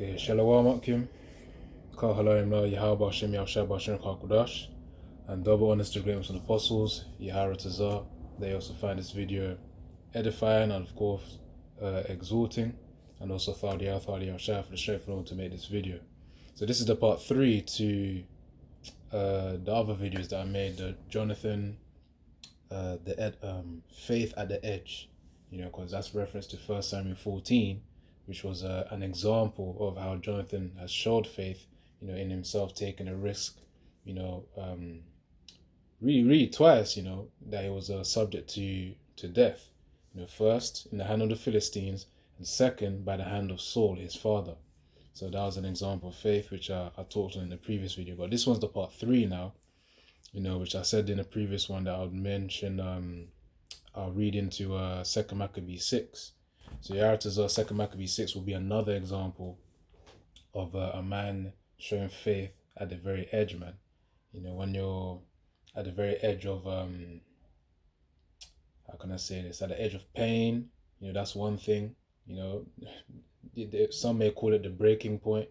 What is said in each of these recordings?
Okay, Shalom Akim, Kahalayim La Yahaba Shem Yahshaba Shem Kakudash, and double honors to great and apostles, Yahara Tazar. They also find this video edifying and, of course, exhorting, and also Thali Yahshua for the strength for them to make this video. So, this is the part 3 to the other videos that I made, the Jonathan, Faith at the Edge, because that's reference to 1 Samuel 14, which was an example of how Jonathan has showed faith, in himself, taking a risk, really twice, that he was subject to death. First in the hand of the Philistines, and second by the hand of Saul, his father. So that was an example of faith, which I talked on in the previous video. But this one's the part 3 now, which I said in the previous one that I would mention. I'll read into 2 Maccabees 6. So Yaratazar 2 Maccabees 6 will be another example of a man showing faith at the very edge, man. When you're at the very edge of, how can I say this? At the edge of pain, that's one thing. Some may call it the breaking point.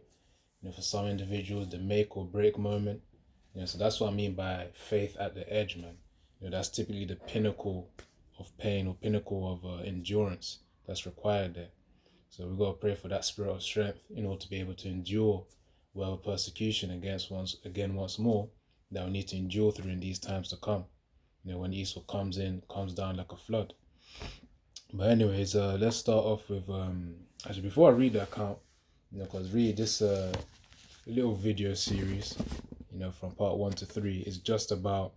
For some individuals, the make or break moment. So that's what I mean by faith at the edge, man. That's typically the pinnacle of pain or pinnacle of endurance that's required there. So we got to pray for that spirit of strength in order to be able to endure whatever persecution once more that we need to endure through in these times to come. When Esau comes down like a flood. But anyways, let's start off with actually before I read the account, because really this little video series, from part 1 to 3 is just about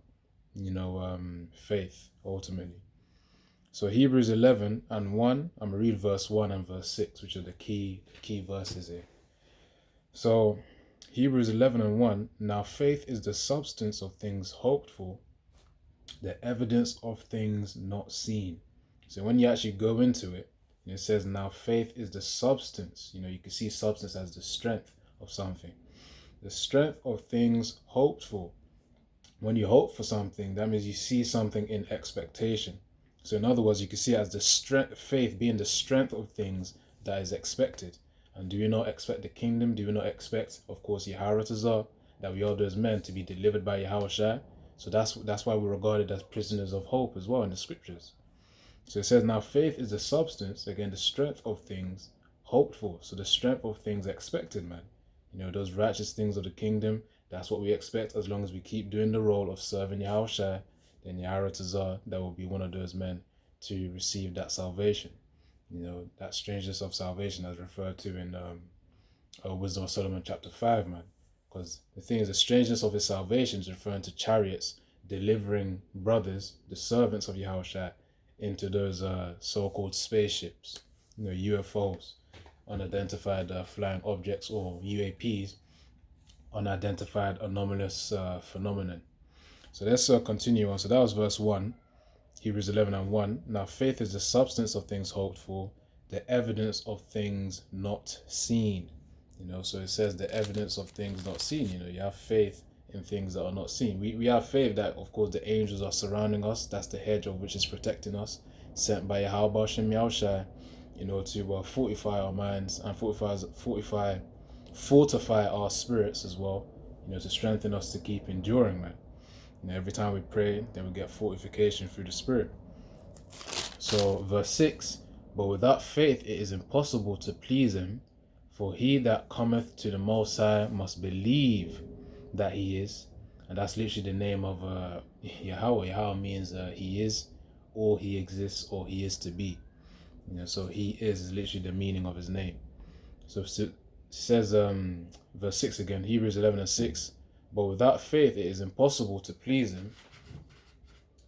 faith ultimately. So Hebrews 11 and 1, I'm going to read verse 1 and verse 6, which are the key verses here. So Hebrews 11 and 1, now faith is the substance of things hoped for, the evidence of things not seen. So when you actually go into it, it says now faith is the substance. You can see substance as the strength of something. The strength of things hoped for. When you hope for something, that means you see something in expectation. So in other words, you can see it as the strength, faith being the strength of things that is expected. And do we not expect the kingdom? Do we not expect, of course, Yaharatazar, that we are those men to be delivered by Yahushua? So that's why we're regarded as prisoners of hope as well in the scriptures. So it says, now faith is the substance, again, the strength of things hoped for. So the strength of things expected, man. Those righteous things of the kingdom, that's what we expect as long as we keep doing the role of serving Yahushua. Then Yaharatazar, that will be one of those men to receive that salvation. That strangeness of salvation as referred to in Wisdom of Solomon chapter 5, man. Because the thing is, the strangeness of his salvation is referring to chariots delivering brothers, the servants of Yahushua, into those so-called spaceships, UFOs, unidentified flying objects, or UAPs, unidentified anomalous phenomenon. So let's continue on. So that was verse 1, Hebrews 11 and 1. Now faith is the substance of things hoped for, the evidence of things not seen. So it says the evidence of things not seen. You have faith in things that are not seen. We have faith that, of course, the angels are surrounding us. That's the hedge of which is protecting us, sent by Yahweh Shem Yahushai, to fortify our minds and fortify our spirits as well, to strengthen us to keep enduring, man. Every time we pray, then we get fortification through the Spirit. So verse 6, but without faith it is impossible to please him, for he that cometh to the Most High must believe that he is. And that's literally the name of Yahweh. Yahweh means he is, or he exists, or he is to be. So he is literally the meaning of his name. So it says, verse 6 again, Hebrews 11 and 6, but without faith it is impossible to please him.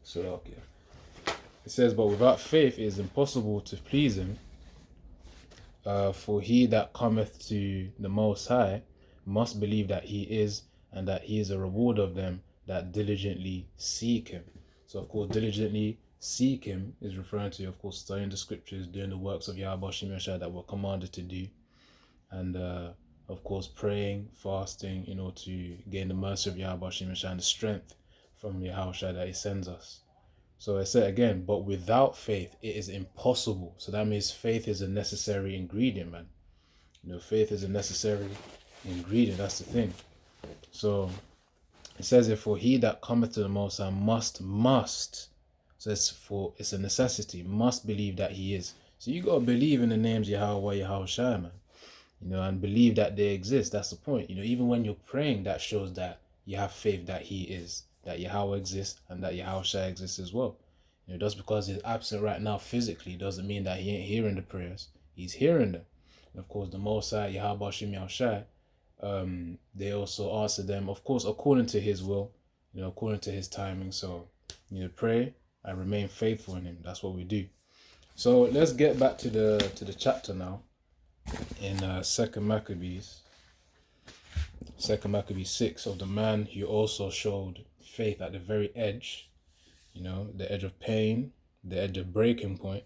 So okay. It says, but without faith it is impossible to please him. For he that cometh to the Most High must believe that he is, and that he is a reward of them that diligently seek him. So of course, diligently seek him is referring to, of course, studying the scriptures, doing the works of Yahweh Shem Yahushua that we're commanded to do, and of course, praying, fasting, to gain the mercy of Yahweh Shem Yahushua and the strength from Yahushua that he sends us. So I say again, but without faith, it is impossible. So that means faith is a necessary ingredient, man. Faith is a necessary ingredient. That's the thing. So it says, "For he that cometh to the Most High must." So it's a necessity. Must believe that He is. So you gotta believe in the names Yahweh, Yahushua, man. And believe that they exist. That's the point. Even when you're praying, that shows that you have faith that He is, that Yahweh exists, and that Yahushua exists as well. Just because He's absent right now physically doesn't mean that He ain't hearing the prayers. He's hearing them. And of course, the Most High, Yahweh Shem Yahushua, they also answer them, of course, according to His will, according to His timing. So, pray and remain faithful in Him. That's what we do. So let's get back to the chapter now. In Second Maccabees 6, of the man who also showed faith at the very edge, the edge of pain, the edge of breaking point.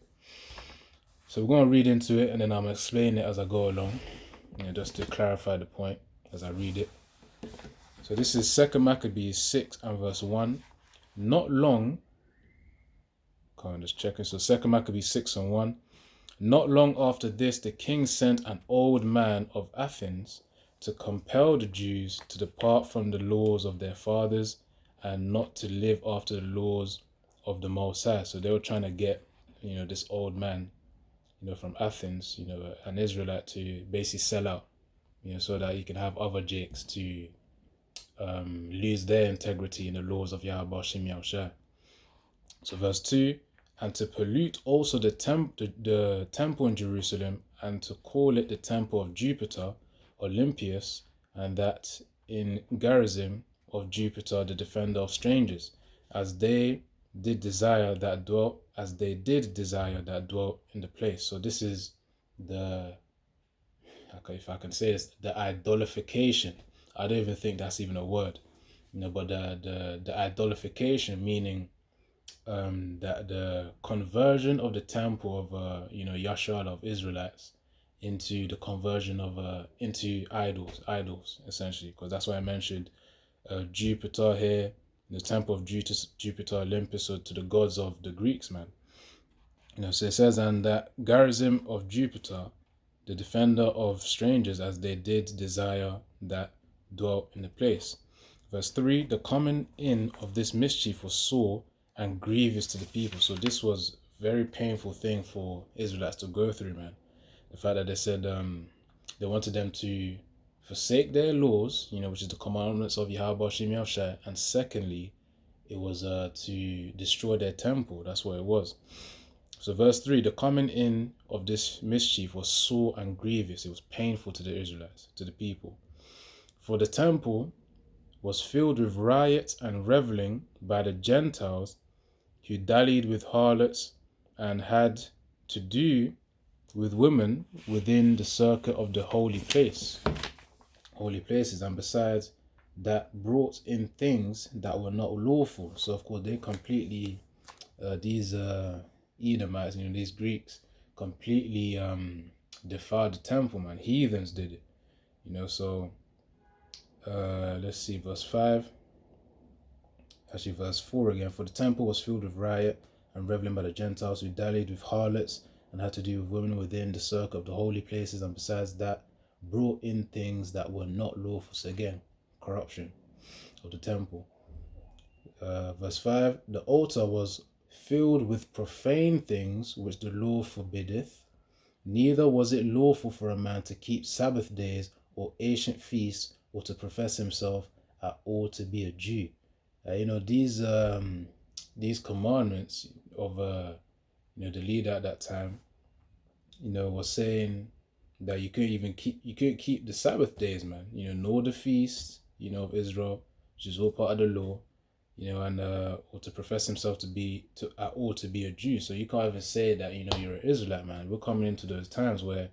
So we're going to read into it, and then I'm going to explain it as I go along, just to clarify the point as I read it. So this is 2 Maccabees 6 and verse 1. Not long, I'm just checking. So 2 Maccabees 6 and 1. Not long after this, the king sent an old man of Athens to compel the Jews to depart from the laws of their fathers and not to live after the laws of the Most High. So they were trying to get, this old man, from Athens, an Israelite, to basically sell out, so that he can have other Jakes to lose their integrity in the laws of Yahweh Shem Yahushua. So verse 2, and to pollute also the temple in Jerusalem, and to call it the temple of Jupiter, Olympius, and that in Gerizim of Jupiter, the defender of strangers, as they did desire that dwelt in the place. So this is if I can say this, the idolification. I don't even think that's even a word, but the idolification, meaning that the conversion of the temple of Yashar of Israelites into the conversion of into idols essentially, because that's why I mentioned Jupiter here, the temple of Jupiter Olympus, so to the gods of the Greeks, man. So it says, and that Gerizim of Jupiter, the defender of strangers, as they did desire that dwelt in the place. Verse 3, the coming in of this mischief was sore and grievous to the people. So this was a very painful thing for Israelites to go through, man. The fact that they said they wanted them to forsake their laws, which is the commandments of Yahweh Shem Yahushua, and secondly, it was to destroy their temple. That's what it was. So verse 3, the coming in of this mischief was sore and grievous. It was painful to the Israelites, to the people. For the temple was filled with riot and reveling by the Gentiles, who dallied with harlots and had to do with women within the circuit of the holy places, and besides that brought in things that were not lawful. So of course they completely, these Edomites, these Greeks, completely defiled the temple, man. Heathens did it, so let's see, verse 5. Actually, verse 4 again. For the temple was filled with riot and reveling by the Gentiles, who dallied with harlots and had to do with women within the circle of the holy places, and besides that, brought in things that were not lawful. So again, corruption of the temple. Verse 5, the altar was filled with profane things which the law forbiddeth. Neither was it lawful for a man to keep Sabbath days or ancient feasts, or to profess himself at all to be a Jew. These commandments of the leader at that time, was saying that you couldn't keep the Sabbath days, man. Nor the feasts, of Israel, which is all part of the law, and or to profess himself to be a Jew. So you can't even say that you're an Israelite, man. We're coming into those times where,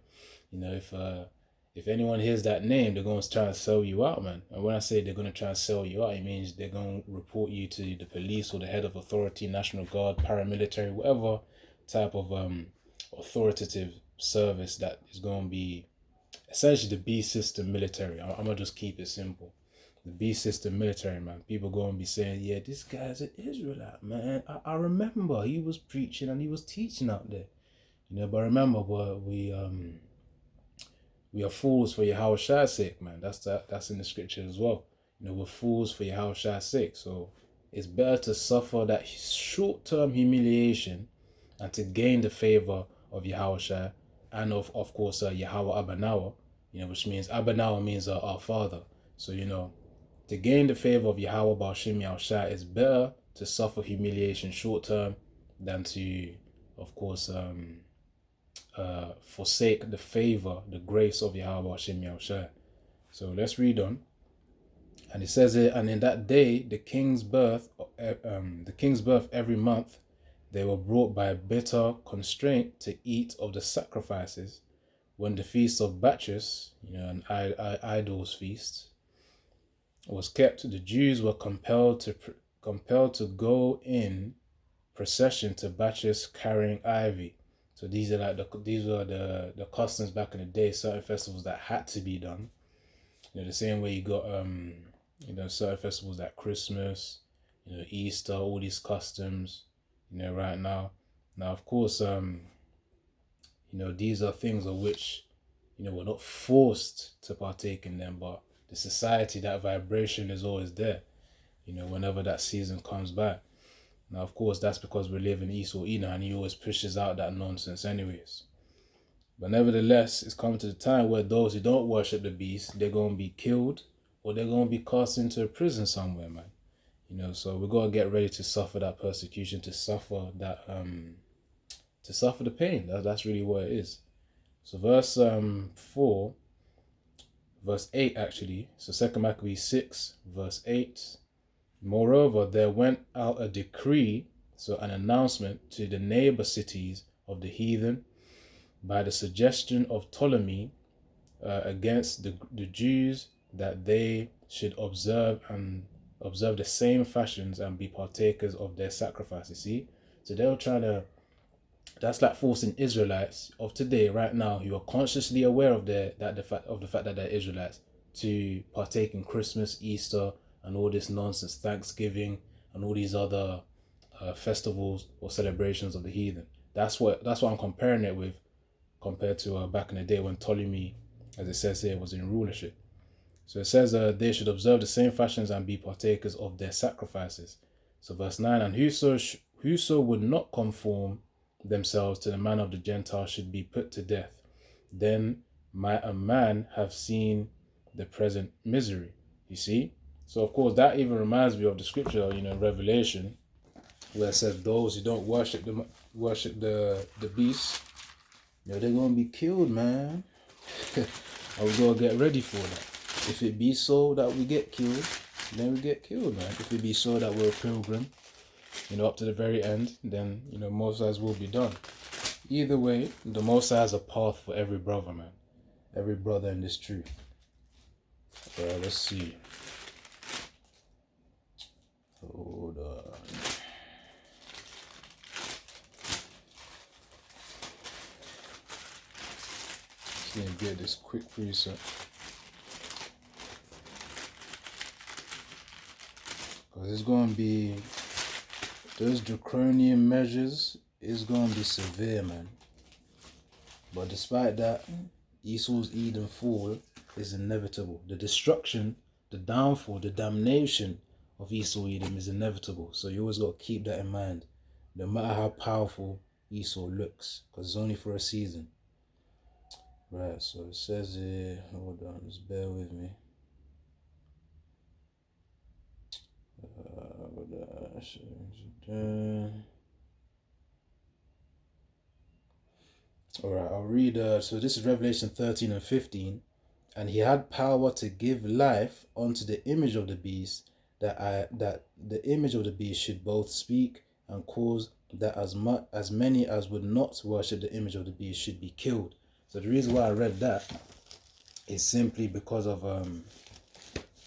if anyone hears that name, they're going to try and sell you out, man. And when I say they're going to try and sell you out, it means they're going to report you to the police or the head of authority, National Guard, paramilitary, whatever type of authoritative service that is going to be essentially the B system military. I'm going to just keep it simple. The B system military, man. People going to be saying, yeah, this guy's an Israelite, man. I remember he was preaching and he was teaching out there. But remember, We are fools for Yahweh's sake, man. That's in the scripture as well. We're fools for Yahweh's sake. So it's better to suffer that short-term humiliation and to gain the favor of Yahweh and of course Yahweh Abanawa, which means Abanawa means our father. So to gain the favor of Yahweh Ba'ashim Yahushua is better to suffer humiliation short-term than to, of course, forsake the favor, the grace of Yahweh Ba'ashim Yahushua. So let's read on. And it says here, and in that day, the king's birth every month, they were brought by bitter constraint to eat of the sacrifices. When the feast of Bacchus, an idol's feast, was kept, the Jews were compelled to go in procession to Bacchus carrying ivy. So these were the customs back in the day. Certain festivals that had to be done. The same way you got certain festivals like Christmas, Easter, all these customs, right now. Now, of course, these are things of which, we're not forced to partake in them, but the society, that vibration is always there, whenever that season comes by. Now, of course, that's because we live in Esau Edom, and he always pushes out that nonsense anyways. But nevertheless, it's coming to the time where those who don't worship the beast, they're going to be killed or they're going to be cast into a prison somewhere, man. So we got to get ready to suffer that persecution, to suffer that, to suffer the pain. That's really what it is. So verse 8 actually. So 2 Maccabees 6, verse 8. Moreover, there went out a decree, so an announcement to the neighbor cities of the heathen by the suggestion of Ptolemy against the Jews, that they should observe the same fashions and be partakers of their sacrifices. See, so they were trying to. That's like forcing Israelites of today, right now, who are consciously aware of the fact that they're Israelites, to partake in Christmas, Easter, and all this nonsense, Thanksgiving, and all these other festivals or celebrations of the heathen. That's what I'm comparing it with, compared to back in the day when Ptolemy, as it says here, was in rulership. So it says they should observe the same fashions and be partakers of their sacrifices. So verse 9, and whoso would not conform themselves to the manner of the Gentiles should be put to death. Then might a man have seen the present misery. You see? So of course that even reminds me of the scripture, Revelation, where it says those who don't worship the beast, they're gonna be killed, man. And we gotta get ready for that. If it be so that we get killed, then we get killed, man. If it be so that we're a pilgrim, up to the very end, then, Most High's will be done. Either way, the Most High has a path for every brother, man. Every brother in this truth. Let's see. Hold on. Just need to get this quick preset. Because it's going to be, those draconian measures is going to be severe, man. But despite that, Esau's Edom fall is inevitable. The destruction, the downfall, the damnation of Esau Edom is inevitable. So you always got to keep that in mind, no matter how powerful Esau looks, because it's only for a season. Right, so it says here, hold on, just bear with me. Alright, I'll read, so this is Revelation 13 and 15. And he had power to give life unto the image of the beast, that the image of the beast should both speak and cause that as many as would not worship the image of the beast should be killed. So the reason why I read that is simply because of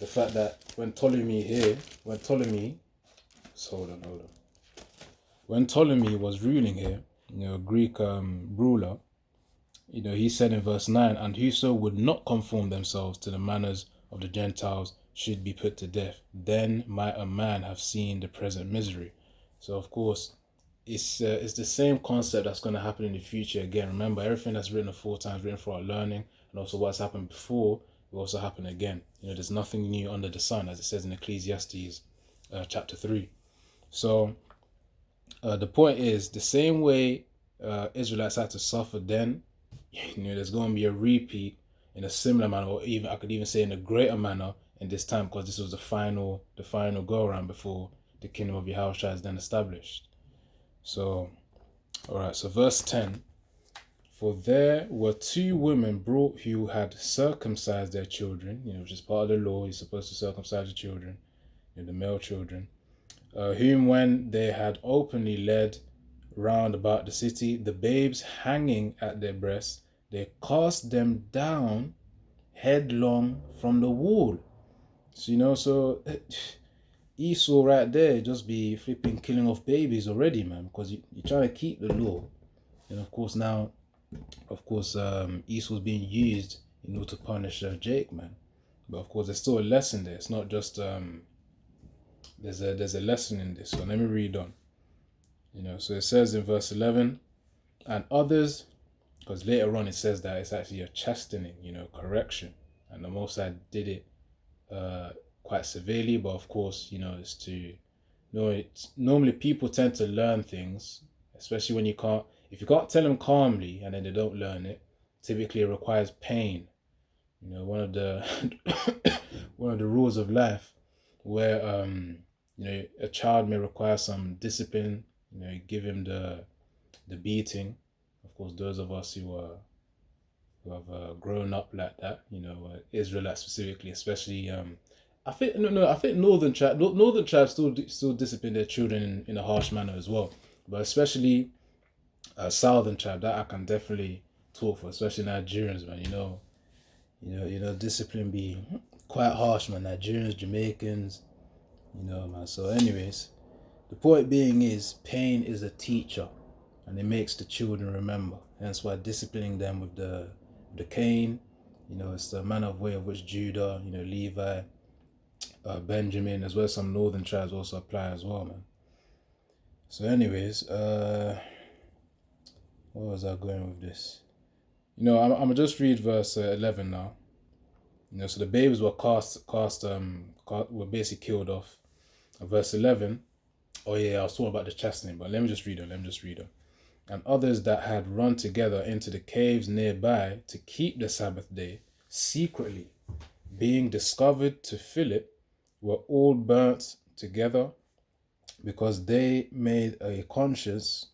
the fact that when Ptolemy was ruling here, a Greek ruler, he said in verse 9, and whoso would not conform themselves to the manners of the Gentiles should be put to death. Then might a man have seen the present misery. So of course, it's the same concept that's going to happen in the future again. Remember, everything that's written aforetime is written for our learning, and also what's happened before will also happen again. There's nothing new under the sun, as it says in Ecclesiastes chapter 3. So the point is, the same way Israelites had to suffer then, there's going to be a repeat in a similar manner, or even I could even say in a greater manner in this time, because this was the final go around before the kingdom of Yahushua is then established. So, all right. So verse 10. For there were 2 women brought who had circumcised their children, which is part of the law. You're supposed to circumcise your children, the male children, whom when they had openly led round about the city, the babes hanging at their breasts, they cast them down headlong from the wall. So Esau right there just be flipping killing off babies already, man, because you're trying to keep the law. And of course now, Esau's being used in order to punish Jake, man. But of course, there's still a lesson there. It's not just there's a lesson in this. So let me read on. So it says in verse 11, and others, because later on it says that it's actually a chastening, correction, and the Most High did it quite severely. But of course, it's to normally people tend to learn things, especially when if you can't tell them calmly and then they don't learn it, typically it requires pain. One of the one of the rules of life, where a child may require some discipline. Give him the beating. Of course, those of us who have grown up like that, Israelites specifically, especially. I think northern tribes still discipline their children in a harsh manner as well, but especially southern tribe, that I can definitely talk for, especially Nigerians, man. Discipline be quite harsh, man. Nigerians, Jamaicans, man. So anyways, the point being is pain is a teacher, and it makes the children remember. Hence why disciplining them with the cane, it's the manner of way of which Judah, Levi, Benjamin, as well as some northern tribes also apply as well, man. So anyways, where was I going with this? I'm gonna just read verse 11 now. So the babes were were basically killed off. Verse 11. Oh yeah, I was talking about the chastening, but let me just read on. And others that had run together into the caves nearby to keep the Sabbath day secretly, being discovered to Philip, were all burnt together, because they made a conscience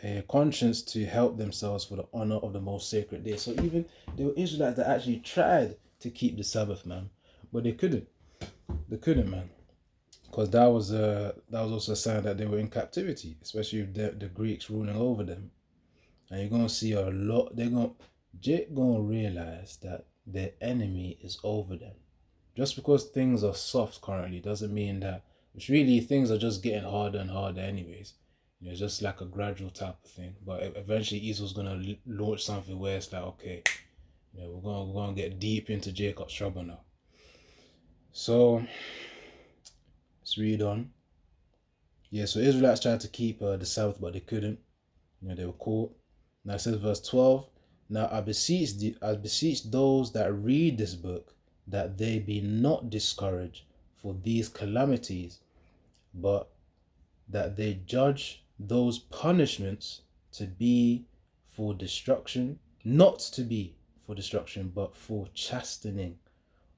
to help themselves for the honor of the most sacred day. So even there were Israelites that actually tried to keep the Sabbath, man, but they couldn't. Man, because that was also a sign that they were in captivity, especially with the Greeks ruling over them. And you're gonna see a lot. Jake gonna realize that their enemy is over them. Just because things are soft currently doesn't mean that. Which really, things are just getting harder and harder, anyways. It's just like a gradual type of thing. But eventually, Esau's gonna launch something where it's like, okay, we're gonna get deep into Jacob's trouble now. So let's read on. Yeah, so Israelites tried to keep the Sabbath, but they couldn't. They were caught. Now it says verse 12. Now I beseech those that read this book, that they be not discouraged for these calamities, but that they judge those punishments to be for destruction, not to be for destruction, but for chastening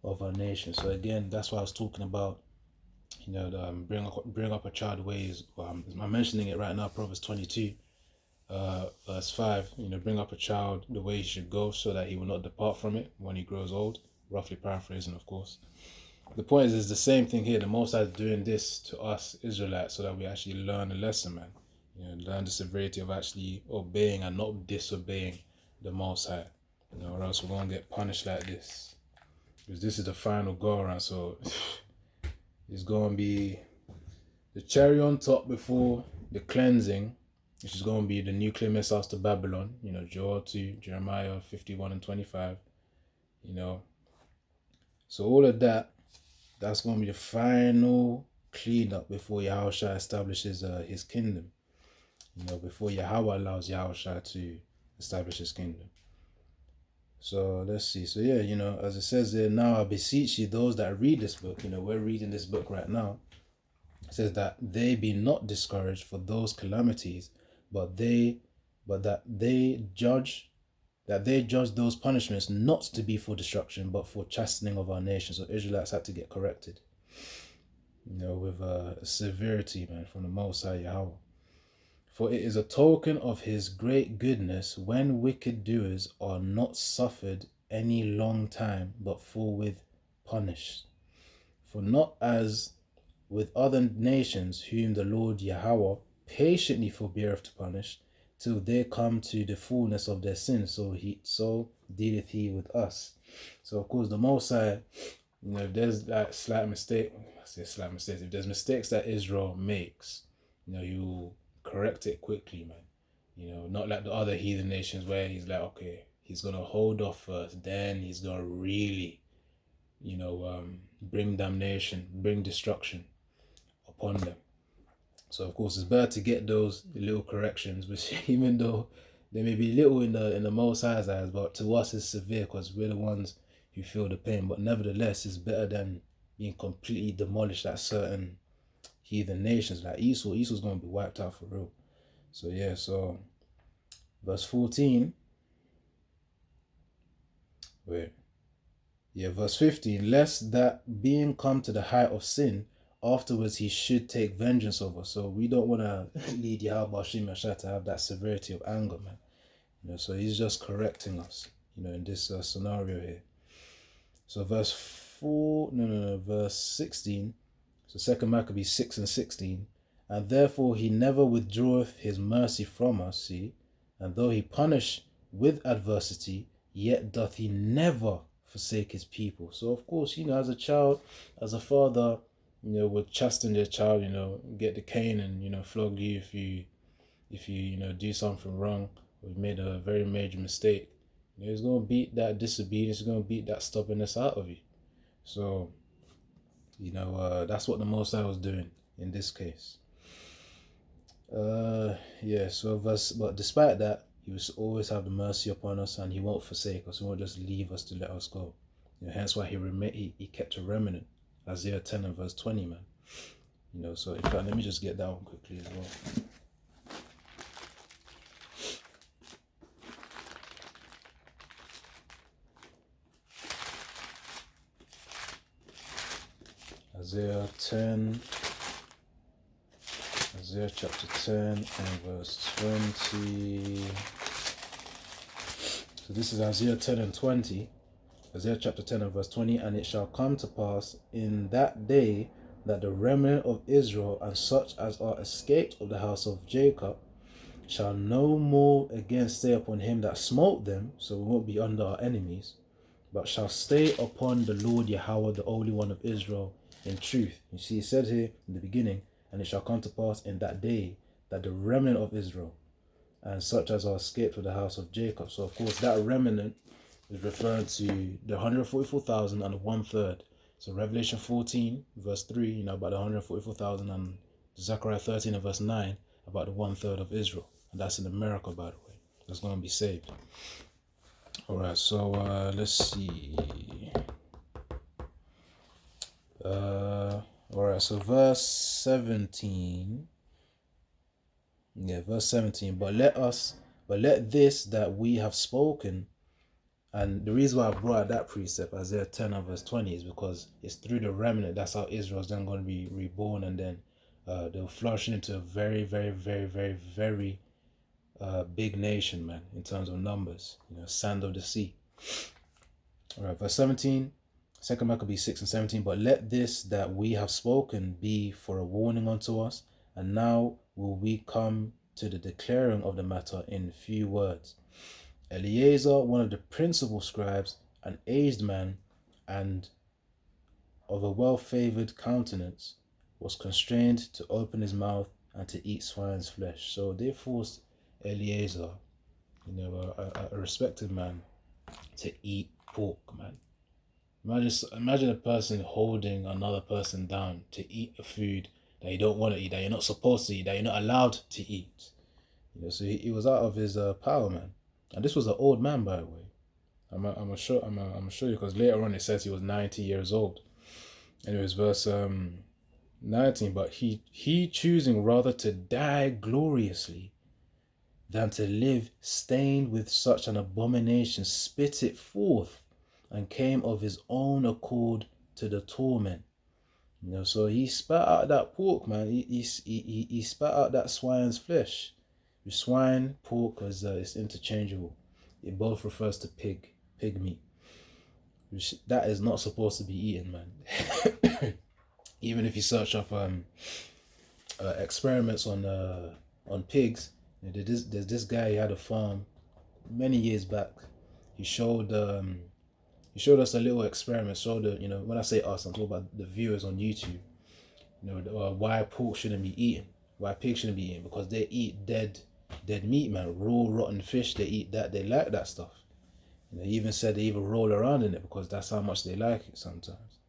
of our nation. So again, that's why I was talking about, bring up a child ways. I'm mentioning it right now, Proverbs 22, verse 5. Bring up a child the way he should go, so that he will not depart from it when he grows old. Roughly paraphrasing, of course. The point is the same thing here. The Most High is doing this to us Israelites so that we actually learn a lesson, man. Learn the severity of actually obeying and not disobeying the Most High. Or else we're going to get punished like this. Because this is the final go around, so it's going to be the cherry on top before the cleansing, which is going to be the nuclear missiles to Babylon. Joel 2, Jeremiah 51 and 25. So all of that's going to be the final cleanup before Yahushua establishes his kingdom. Before Yahweh allows Yahushua to establish his kingdom. So let's see. So yeah, as it says there, now I beseech you, those that read this book, we're reading this book right now. It says that they be not discouraged for those calamities, but that they judge those punishments not to be for destruction, but for chastening of our nation. So Israelites had to get corrected, with severity, man, from the Most High Yahweh. For it is a token of his great goodness when wicked doers are not suffered any long time, but forthwith punished. For not as with other nations whom the Lord Yahweh patiently forbeareth to punish, till they come to the fullness of their sins, so dealeth he with us. So of course the Most High, if there's like if there's mistakes that Israel makes, you correct it quickly, man. Not like the other heathen nations where he's like, okay, he's gonna hold off first, then he's gonna really, bring damnation, bring destruction upon them. So of course it's better to get those little corrections, which even though they may be little in the Most High's eyes, but to us it's severe because we're the ones who feel the pain. But nevertheless, it's better than being completely demolished at certain heathen nations like Esau. Esau's going to be wiped out for real. So yeah, so verse 14. Verse 15. Lest that being come to the height of sin, afterwards he should take vengeance of us. So we don't want to lead Yahweh Hashem Yashai to have that severity of anger, man. So he's just correcting us, in this scenario here. So verse 16. So 2 Maccabees 6 and 16. And therefore he never withdraweth his mercy from us, see, and though he punish with adversity, yet doth he never forsake his people. So of course, as a child, as a father, would chasten their child, get the cane and, flog you if you do something wrong or you made a very major mistake. He's going to beat that disobedience, he's going to beat that stubbornness out of you. So, that's what the Most High was doing in this case. But despite that, he will always have the mercy upon us, and he won't forsake us. He won't just leave us to let us go. Hence why he kept a remnant. Isaiah 10 and verse 20, man. So in fact, let me just get that one quickly as well. Isaiah chapter 10 and verse 20. So this is Isaiah 10 and 20. Isaiah chapter 10 and verse 20. And it shall come to pass in that day that the remnant of Israel and such as are escaped of the house of Jacob shall no more again stay upon him that smote them, so we won't be under our enemies, but shall stay upon the Lord Yahweh, the Holy One of Israel, in truth. You see, it said here in the beginning, and it shall come to pass in that day that the remnant of Israel and such as are escaped of the house of Jacob. So of course that remnant is referring to the 144,000 and the 1/3. So Revelation 14 verse 3, about the 144,000, and Zechariah 13 and verse 9 about the 1/3 of Israel. And that's in America, by the way. That's going to be saved. Alright, so let's see. Alright, so verse 17. Verse 17. But let this that we have spoken. And the reason why I brought out that precept, Isaiah 10 and verse 20, is because it's through the remnant. That's how Israel's then going to be reborn, and then they'll flourish into a very, very, very, very, very big nation, man, in terms of numbers. Sand of the sea. All right, verse 17, 2 Maccabees 6 and 17. But let this that we have spoken be for a warning unto us, and now will we come to the declaring of the matter in few words. Eleazar, one of the principal scribes, an aged man and of a well-favored countenance, was constrained to open his mouth and to eat swine's flesh. So they forced Eleazar, a respected man, to eat pork, man. Imagine a person holding another person down to eat a food that you don't want to eat, that you're not supposed to eat, that you're not allowed to eat. So he was out of his power, man. And this was an old man, by the way. I'm gonna show you because later on it says he was 90 years old. Anyways, verse 19. But he choosing rather to die gloriously than to live stained with such an abomination, spit it forth, and came of his own accord to the torment. So he spat out that pork, man. He spat out that swine's flesh. With swine, pork, because it's interchangeable. It both refers to pig meat, which that is not supposed to be eaten, man. Even if you search up experiments on pigs, there's this guy. He had a farm many years back. He showed us a little experiment. Showed when I say us, I'm talking about the viewers on YouTube. Why pork shouldn't be eaten, why pigs shouldn't be eaten, because they eat dead meat, man. Raw, rotten fish. They eat that. They like that stuff. They even said they even roll around in it because that's how much they like it sometimes.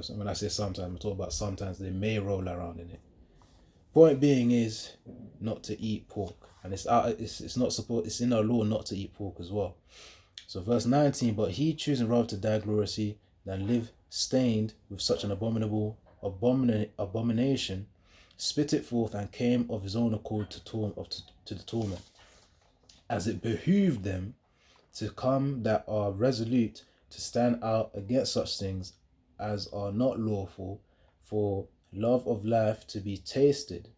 So when I say sometimes, I'm talking about sometimes they may roll around in it. Point being is not to eat pork, and it's not supposed. It's in our law not to eat pork as well. So verse 19, but he choosing rather to die gloriously than live stained with such an abomination, spit it forth, and came of his own accord to the torment, as it behooved them to come that are resolute to stand out against such things as are not lawful, for love of life to be tasted.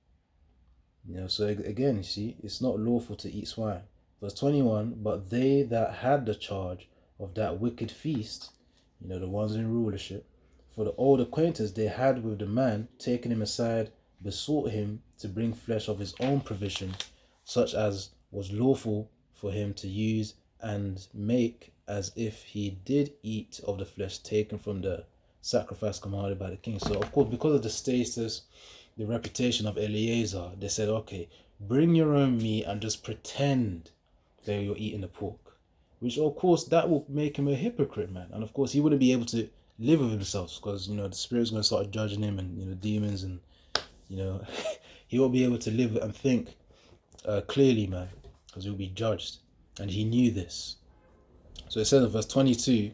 So again, you see, it's not lawful to eat swine. Verse 21, but they that had the charge of that wicked feast, the ones in rulership, for the old acquaintance they had with the man, taking him aside, besought him to bring flesh of his own provision, such as was lawful for him to use, and make as if he did eat of the flesh taken from the sacrifice commanded by the king. So of course, because of the status, the reputation of Eleazar, they said, okay, bring your own meat and just pretend that you're eating the pork. Which of course that will make him a hypocrite, man. And of course he wouldn't be able to live with himself because the spirit's going to start judging him, and demons, and he won't be able to live and think clearly, man, because he'll be judged. And he knew this. So it says in verse 22,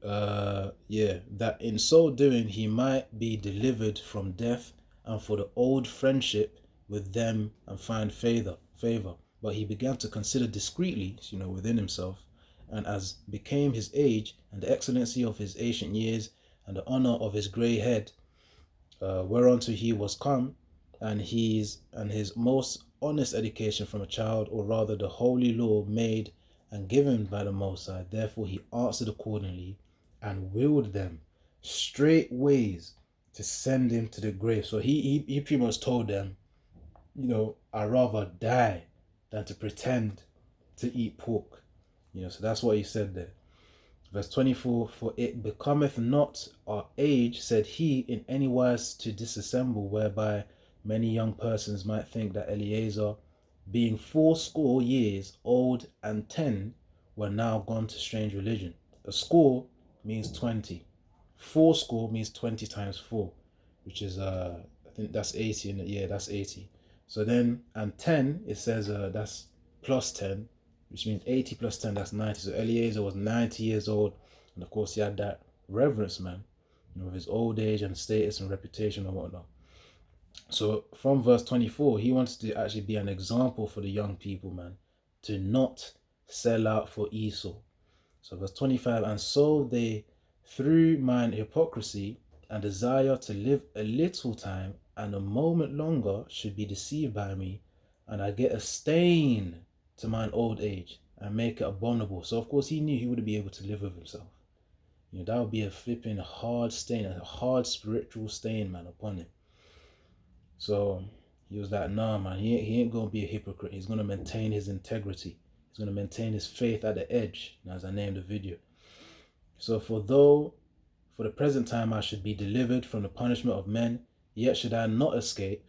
that in so doing he might be delivered from death, and for the old friendship with them, and find favor. But he began to consider discreetly, within himself, and as became his age, and the excellency of his ancient years, and the honor of his grey head, whereunto he was come, and his most honest education from a child, or rather the holy law made and given by the Most High. Therefore he answered accordingly, and willed them straightways to send him to the grave. So he pretty much told them, I'd rather die than to pretend to eat pork. So that's what he said there. Verse 24, for it becometh not our age, said he, in any wise to disassemble, whereby many young persons might think that Eleazar, being 80 years old and 10, were now gone to strange religion. A score means 20. 80 means 20 times 4, which is I think that's 80, and yeah, that's 80. So then, and 10, it says that's plus 10, which means 80 plus 10, that's 90. So Eleazar was 90 years old, and of course he had that reverence, man, of his old age and status and reputation and whatnot. So from verse 24, he wants to actually be an example for the young people, man, to not sell out for Esau. So verse 25, and so they, through mine hypocrisy and desire to live a little time and a moment longer, should be deceived by me, and I get a stain to mine old age and make it abominable. So of course he knew he wouldn't be able to live with himself. That would be a flipping hard stain, a hard spiritual stain, man, upon him. So he was like, nah, man, he ain't going to be a hypocrite. He's going to maintain his integrity. He's going to maintain his faith at the edge, as I named the video. So for the present time I should be delivered from the punishment of men, yet should I not escape,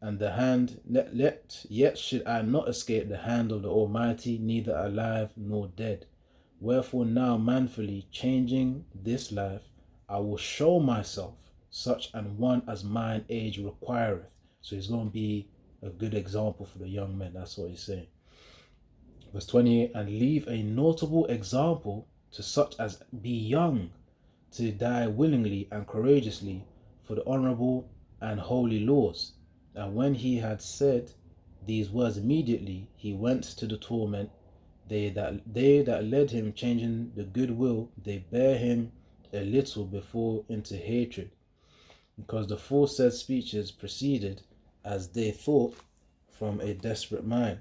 and yet should I not escape the hand of the Almighty, neither alive nor dead. Wherefore now manfully changing this life, I will show myself such an one as mine age requireth. So he's going to be a good example for the young men. That's what he's saying. Verse 28, and leave a notable example to such as be young, to die willingly and courageously for the honorable and holy laws. And when he had said these words, immediately he went to the torment. They that led him, changing the good will, they bear him a little before into hatred, because the foresaid speeches proceeded, as they thought, from a desperate mind.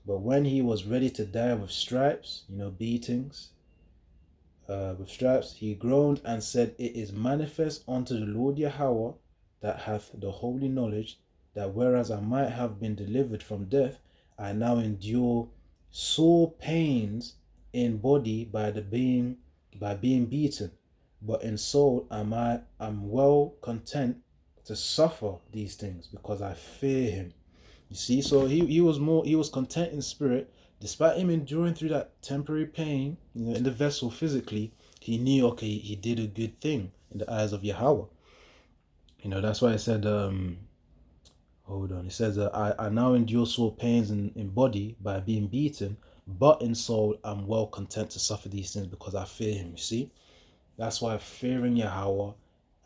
But when he was ready to die with stripes, beatings, with stripes, he groaned and said, it is manifest unto the Lord Yahweh, that hath the holy knowledge, that whereas I might have been delivered from death, I now endure sore pains in body by being beaten, but in soul am well content to suffer these things, because I fear him. You see, so he was content in spirit, despite him enduring through that temporary pain, in the vessel physically. He knew, okay, he did a good thing in the eyes of Yahweh. That's why I said, hold on. It says, I now endure sore pains in body by being beaten, but in soul I'm well content to suffer these things, because I fear him. You see, that's why fearing Yahweh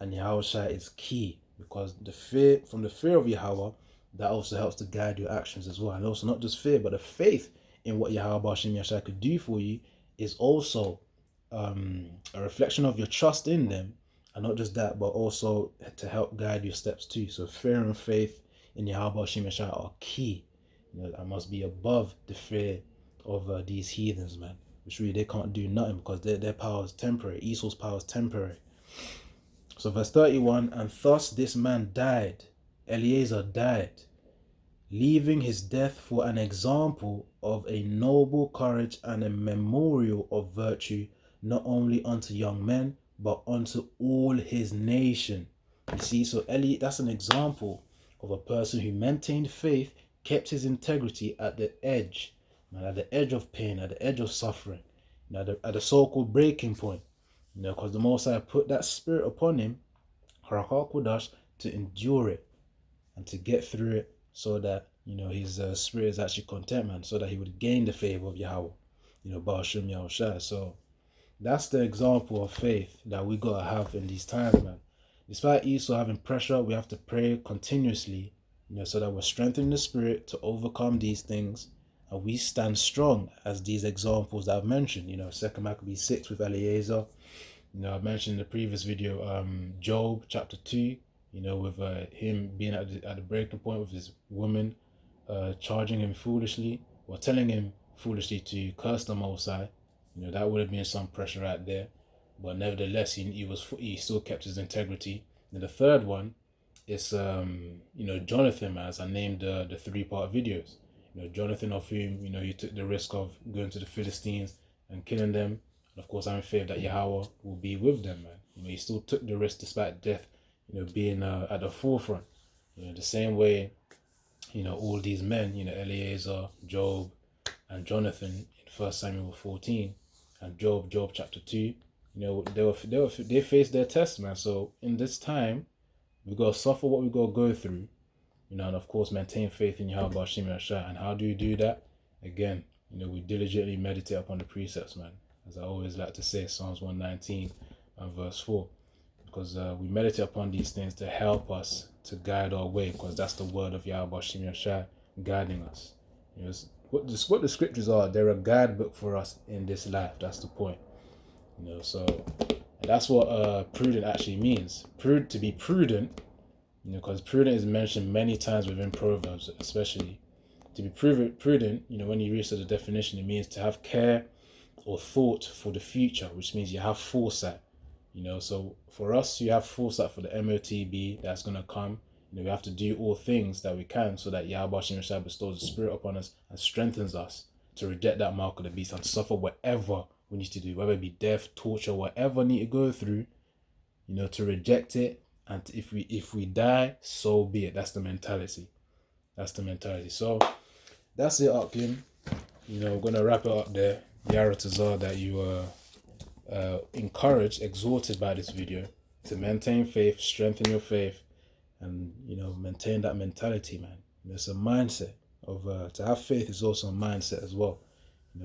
and Yahushua is key, because the fear of Yahweh, that also helps to guide your actions as well. And also not just fear, but the faith in what Yahweh Bashim Yahshua could do for you is also a reflection of your trust in them. And not just that, but also to help guide your steps too. So fear and faith in Yahweh Bashim Yahshua are key. I must be above the fear of these heathens, man. Which really they can't do nothing, because their power is temporary. Esau's power is temporary. So verse 31, and thus this man died, Eliezer died, leaving his death for an example of a noble courage and a memorial of virtue, not only unto young men, but unto all his nation. You see, so that's an example of a person who maintained faith, kept his integrity at the edge, at the edge of pain, at the edge of suffering, at the so-called breaking point. Because the Most High put that spirit upon him, Harakah Kodash, to endure it and to get through it, so that his spirit is actually content, man, so that he would gain the favor of Yahweh, Ba'ashim Yahushua. So that's the example of faith that we gotta have in these times, man. Despite Esau having pressure, we have to pray continuously, so that we're strengthened in the spirit to overcome these things, and we stand strong as these examples that I've mentioned. 2 Maccabees 6 with Eliezer. I mentioned in the previous video, Job chapter 2, with him being at the breaking point with his woman, charging him foolishly, or telling him foolishly to curse the Most High. That would have been some pressure right there. But nevertheless, he still kept his integrity. And the third one is, Jonathan, as I named the 3-part videos. Jonathan, of whom, he took the risk of going to the Philistines and killing them. And of course, I'm in faith that Yahweh will be with them, man. He still took the risk despite death, being at the forefront. The same way, all these men, Eliezer, Job, and Jonathan in 1 Samuel 14, and Job chapter 2, they faced their test, man. So in this time, we gotta suffer what we gotta go through, and of course maintain faith in Yahweh Bashim Yahshua. And how do you do that? Again, we diligently meditate upon the precepts, man. As I always like to say, Psalms 119 and verse 4. Because we meditate upon these things to help us to guide our way, because that's the word of Yahweh Bashim Yahshua guiding us. What the scriptures are, they're a guidebook for us in this life. That's the point. So that's what prudent actually means. To be prudent, because prudent is mentioned many times within Proverbs, especially. To be prudent, when you read the definition, it means to have care or thought for the future, which means you have foresight. So for us, you have foresight for the MOTB that's going to come. We have to do all things that we can, so that Yahweh Shai bestows the spirit upon us and strengthens us to reject that mark of the beast and suffer whatever we need to do, whether it be death, torture, whatever we need to go through, to reject it. And if we die, so be it. That's the mentality. So that's it, Akim. We're going to wrap it up there. Yaratazar, that you were encouraged, exhorted by this video to maintain faith, strengthen your faith, and maintain that mentality, man. It's a mindset of to have faith is also a mindset as well.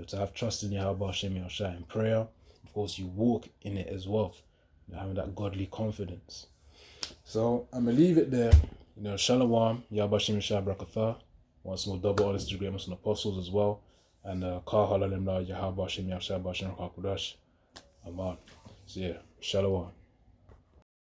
to have trust in Yahweh Hashem Yahushua in prayer. Of course, you walk in it as well, having that godly confidence. So I'm gonna leave it there. Shalom, Yahweh Hashem Yahushua Barakatah. Once more, double honors to the great Muslim apostles as well. And Kah Halalim La Yahweh Hashem Yahushua Bashan Hakudash. Aman. So yeah, Shalom.